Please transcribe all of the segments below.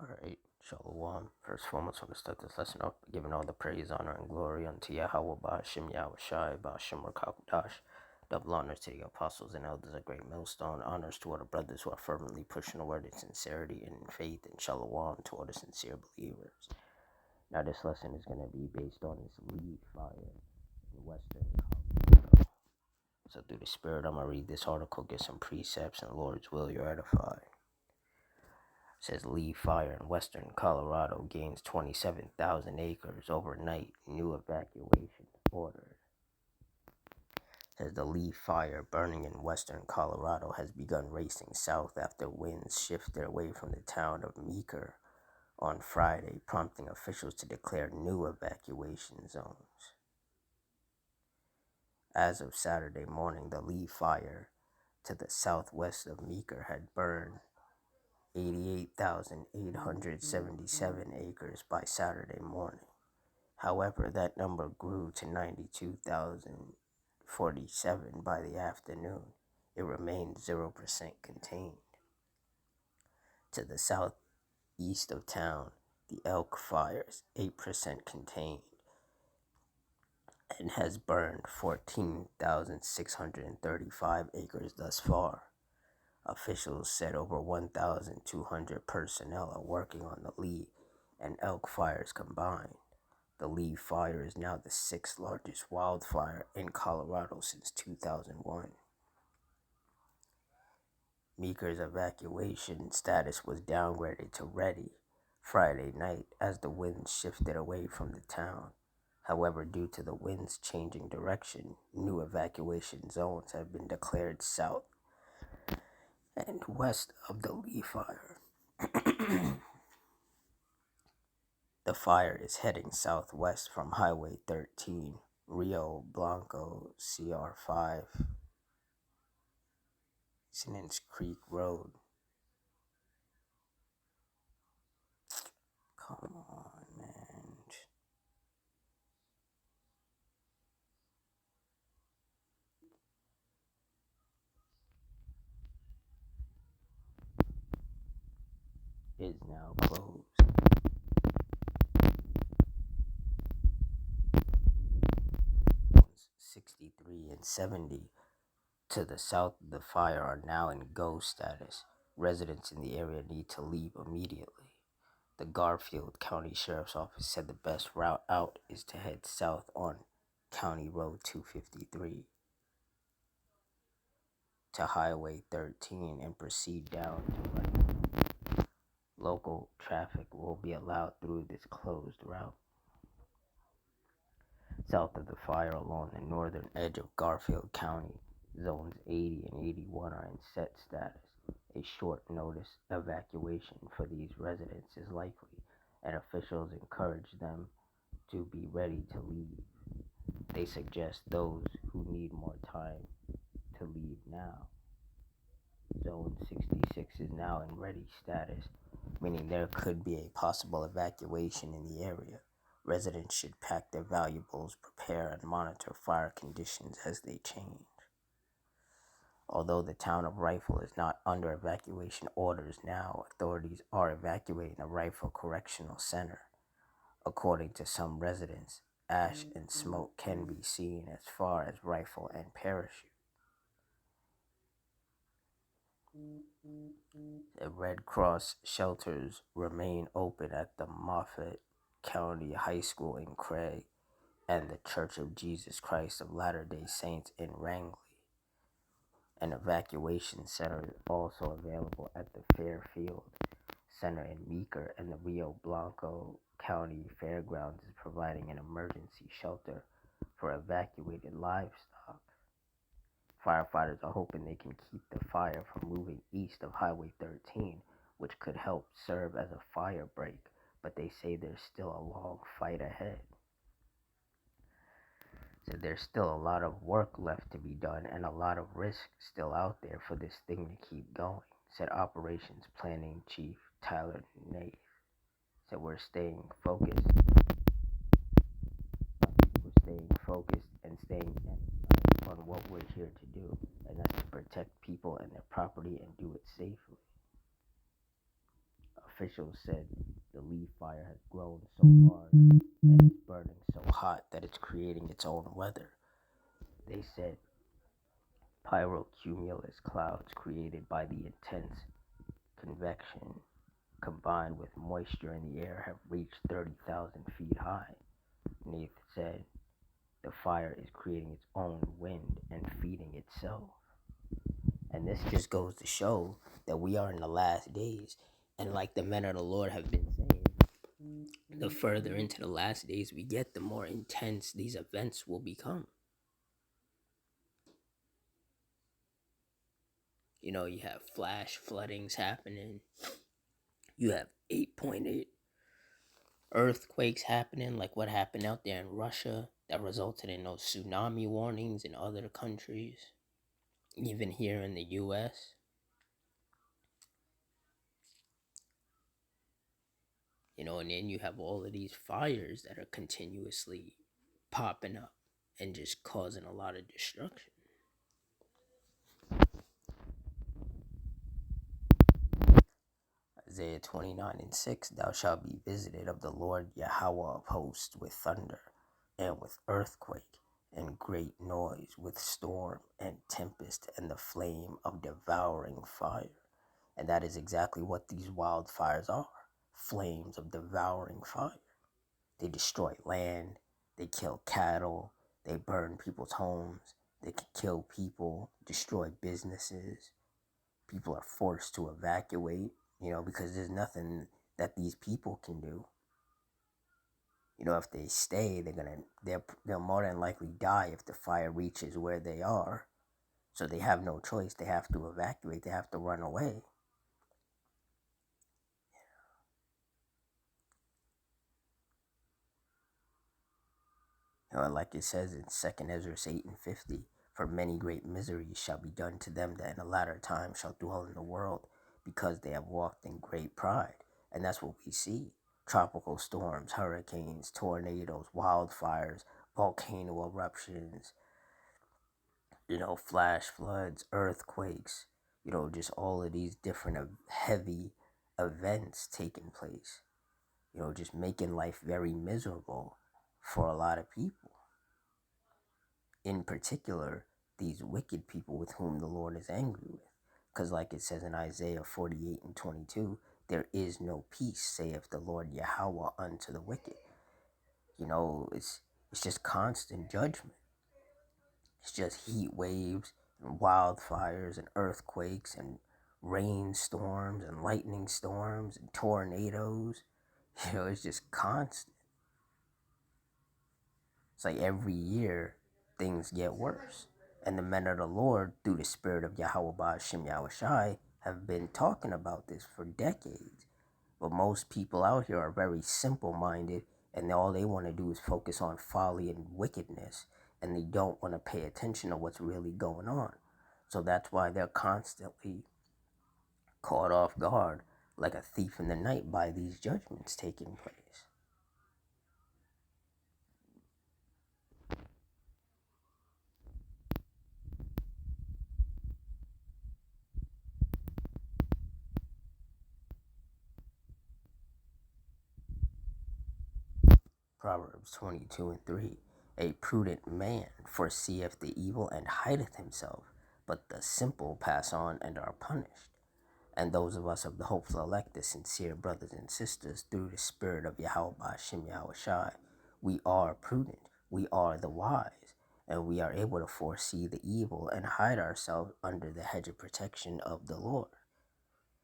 Alright, Shalom. First and foremost, I want to start this lesson off by giving all the praise, honor, and glory unto Yahweh, Ba'ashem Yahushai, Ba'ashem Rakakudash. Double honors to the apostles and elders of Great Millstone. Honors to all the brothers who are fervently pushing the word in sincerity and in faith, and Shalom to all the sincere believers. Now, this lesson is going to be based on this lead fire in Western Colorado. So, through the Spirit, I'm going to read this article, get some precepts, and Lord's will, you're edified. Says Lee Fire in Western Colorado gains 27,000 acres overnight. New evacuation ordered. Says the Lee Fire burning in Western Colorado has begun racing south after winds shifted away from the town of Meeker on Friday, prompting officials to declare new evacuation zones. As of Saturday morning, the Lee Fire to the southwest of Meeker had burned 88,877 acres by Saturday morning. However, that number grew to 92,047 by the afternoon. It remained 0% contained. To the southeast of town, the Elk Fire is 8% contained and has burned 14,635 acres thus far. Officials said over 1,200 personnel are working on the Lee and Elk fires combined. The Lee Fire is now the sixth largest wildfire in Colorado since 2001. Meeker's evacuation status was downgraded to ready Friday night as the winds shifted away from the town. However, due to the winds changing direction, new evacuation zones have been declared south and west of the Lee Fire. The fire is heading southwest from Highway 13, Rio Blanco, CR5, Sinens Creek Road. Come on, man. Is now closed. 63 and 70 to the south of the fire are now in go status. Residents in the area need to leave immediately. The Garfield County Sheriff's Office said the best route out is to head south on County Road 253 to Highway 13 and proceed down to right. Local traffic will be allowed through this closed route. South of the fire along the northern edge of Garfield County, zones 80 and 81 are in set status. A short notice evacuation for these residents is likely, and officials encourage them to be ready to leave. They suggest those who need more time to leave now. Zone 66 is now in ready status, meaning there could be a possible evacuation in the area. Residents should pack their valuables, prepare, and monitor fire conditions as they change. Although the town of Rifle is not under evacuation orders now, authorities are evacuating the Rifle Correctional Center. According to some residents, ash and smoke can be seen as far as Rifle and Parachute. The Red Cross shelters remain open at the Moffat County High School in Craig and the Church of Jesus Christ of Latter-day Saints in Rangeley. An evacuation center is also available at the Fairfield Center in Meeker, and the Rio Blanco County Fairgrounds is providing an emergency shelter for evacuated livestock. Firefighters are hoping they can keep the fire from moving east of Highway 13, which could help serve as a fire break, but they say there's still a long fight ahead. So there's still a lot of work left to be done and a lot of risk still out there for this thing to keep going, said Operations Planning Chief Tyler Nath. So we're staying focused and staying on what we're here to do, and that's to protect people and their property and do it safely. officials said the leaf fire has grown so large and it's burning so hot that it's creating its own weather. They said pyrocumulus clouds created by the intense convection combined with moisture in the air have reached 30,000 feet high. Neith said the fire is creating its own wind and feeding itself. And this just goes to show that we are in the last days. And like the men of the Lord have been saying, the further into the last days we get, the more intense these events will become. You know, you have flash floodings happening. You have 8.8 earthquakes happening, like what happened out there in Russia that resulted in those tsunami warnings in other countries, even here in the US. You know, and then you have all of these fires that are continuously popping up and just causing a lot of destruction. Isaiah 29:6, thou shalt be visited of the Lord Yahweh of hosts with thunder, and with earthquake, and great noise, with storm, and tempest, and the flame of devouring fire. And that is exactly what these wildfires are, flames of devouring fire. They destroy land, they kill cattle, they burn people's homes, they can kill people, destroy businesses. People are forced to evacuate, you know, because there's nothing that these people can do. You know, if they stay, they'll more than likely die if the fire reaches where they are. So they have no choice. They have to evacuate. They have to run away. You know, like it says in 2nd Ezra 8:50, for many great miseries shall be done to them that in the latter time shall dwell in the world, because they have walked in great pride. And that's what we see. Tropical storms, hurricanes, tornadoes, wildfires, volcano eruptions, you know, flash floods, earthquakes, you know, just all of these different heavy events taking place, you know, just making life very miserable for a lot of people. In particular, these wicked people with whom the Lord is angry with. Because, like it says in Isaiah 48:22, there is no peace, saith the Lord Yahweh, unto the wicked. You know, it's just constant judgment. It's just heat waves and wildfires and earthquakes and rainstorms and lightning storms and tornadoes. You know, it's just constant. It's like every year things get worse. And the men of the Lord, through the spirit of Yahweh Ba'ashem Yahushai, have been talking about this for decades. But most people out here are very simple minded, and all they want to do is focus on folly and wickedness, and they don't want to pay attention to what's really going on. So that's why they're constantly caught off guard like a thief in the night by these judgments taking place. Proverbs 22:3. A prudent man foreseeth the evil and hideth himself, but the simple pass on and are punished. And those of us of the hopeful elect, the sincere brothers and sisters, through the spirit of Yahweh Ba'ashem Yahushai, we are prudent, we are the wise, and we are able to foresee the evil and hide ourselves under the hedge of protection of the Lord.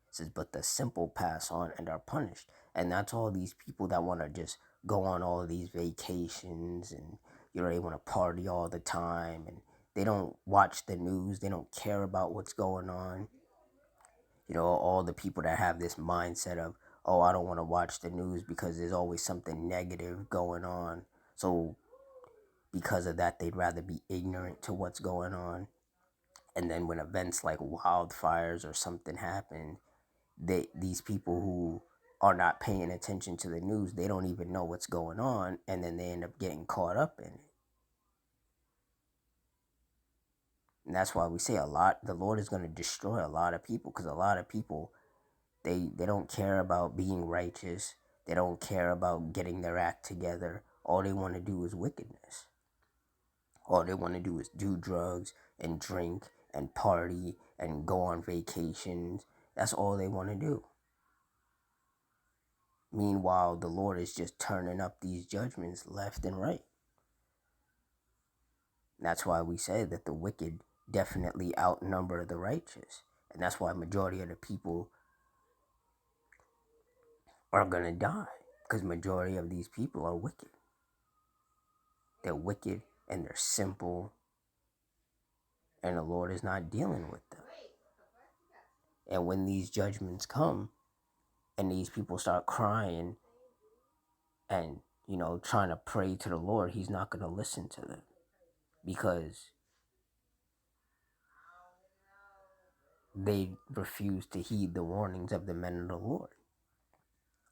It says, but the simple pass on and are punished. And that's all these people that want to just go on all of these vacations, and, you know, they want to party all the time, and they don't watch the news. They don't care about what's going on. You know, all the people that have this mindset of, oh, I don't want to watch the news because there's always something negative going on. So because of that, they'd rather be ignorant to what's going on. And then when events like wildfires or something happen, these people who are not paying attention to the news, they don't even know what's going on, and then they end up getting caught up in it. And that's why we say the Lord is going to destroy a lot of people, because a lot of people They don't care about being righteous. They don't care about getting their act together. All they want to do is wickedness. All they want to do is do drugs and drink and party and go on vacations. That's all they want to do. Meanwhile, the Lord is just turning up these judgments left and right. That's why we say that the wicked definitely outnumber the righteous. And that's why majority of the people are going to die. Because majority of these people are wicked. They're wicked and they're simple. And the Lord is not dealing with them. And when these judgments come and these people start crying and, trying to pray to the Lord, he's not going to listen to them. Because they refuse to heed the warnings of the men of the Lord.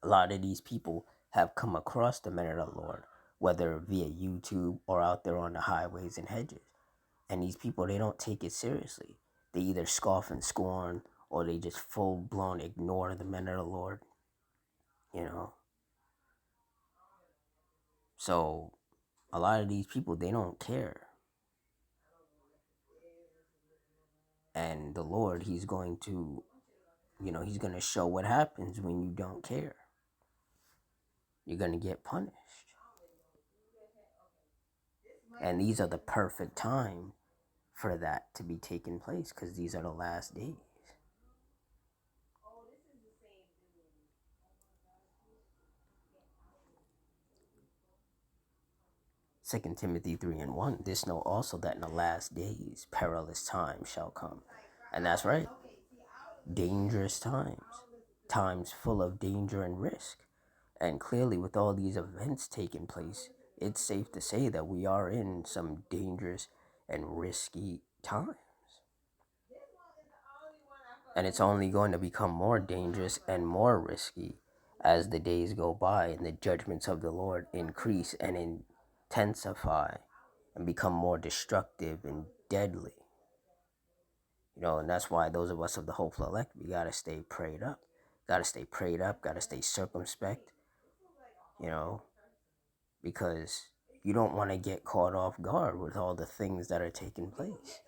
A lot of these people have come across the men of the Lord, whether via YouTube or out there on the highways and hedges. And these people, they don't take it seriously. They either scoff and scorn or they just full blown ignore the men of the Lord. So a lot of these people, they don't care. And the Lord, he's going to, he's going to show what happens when you don't care. You're going to get punished. And these are the perfect time for that to be taking place because these are the last days. 2 Timothy 3:1, this know also that in the last days perilous times shall come. And that's right. Dangerous times. Times full of danger and risk. And clearly with all these events taking place, it's safe to say that we are in some dangerous and risky times. And it's only going to become more dangerous and more risky as the days go by and the judgments of the Lord increase and intensify and become more destructive and deadly. And that's why those of us of the hopeful elect, we got to stay prayed up. Got to stay prayed up, got to stay circumspect, because you don't want to get caught off guard with all the things that are taking place,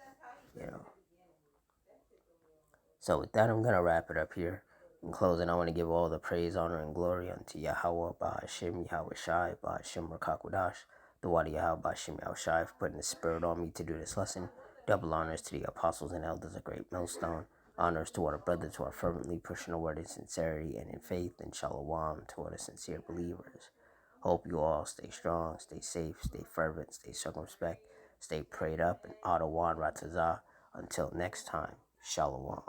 So with that, I'm going to wrap it up here. In closing, I want to give all the praise, honor, and glory unto Yahweh, Ba'ashem, Yahweh Shai, Ba'ashem, Rakakwadash, the Wadi Yahweh, Ba'ashem, Yahweh Shai, for putting the spirit on me to do this lesson. Double honors to the apostles and elders, a great millstone. Honors to our brothers who are fervently pushing the word in sincerity and in faith, and shalom to all the sincere believers. Hope you all stay strong, stay safe, stay fervent, stay circumspect, stay prayed up, and Adawan Ratazah. Until next time, shalom.